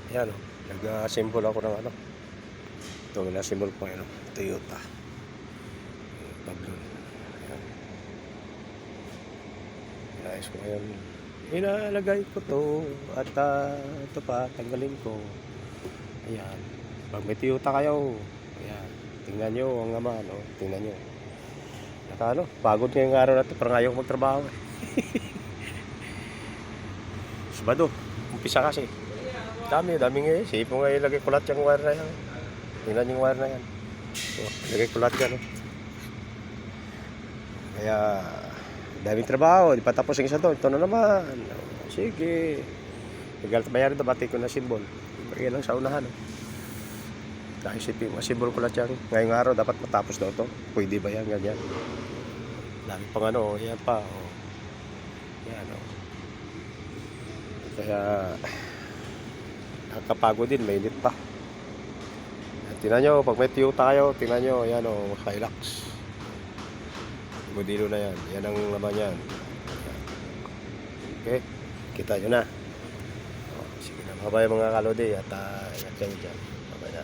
Yan o, nag-assemble ako ng ano. Ito, nag-assemble ko ngayon, Toyota Pablo. Ayan. Inayos ko ngayon. Inalagay ko to at ito pa, tanggalin ko. Ayan. Pag may Toyota kayo, ayan, tingnan nyo ang ama, no? Tingnan nyo. Ano, pagod ngayong araw na ito, parang ayaw ko magtrabaho. Sabado, umpisa kasi. Dami ngayon. Sipo nga ilagay ko lahat yung wire na yan. Tingnan yung wire na yan. So, ilagay ko lahat yan. Kaya, daming trabaho. Di pa tapos yung isa doon. Ito na naman. Sige. Bayarin ito, bati ko na symbol. Bagay lang sa unahan. Dahil sipin, symbol ko lahat yan. Ngayong araw, dapat matapos daw ito. Pwede ba yan? Ganyan. Dami pang ano. Yan pa. Yan o. Kaya, nakakapagod din, mainit pa. Tingnan nyo, pag may Toyota kayo, tingnan nyo, yan o, Hilux. Modelo na yan, yan ang laman yan. Okay, kita nyo na. Sige na, bye-bye mga kalodi, at ingat kayo dyan. Bye-bye na.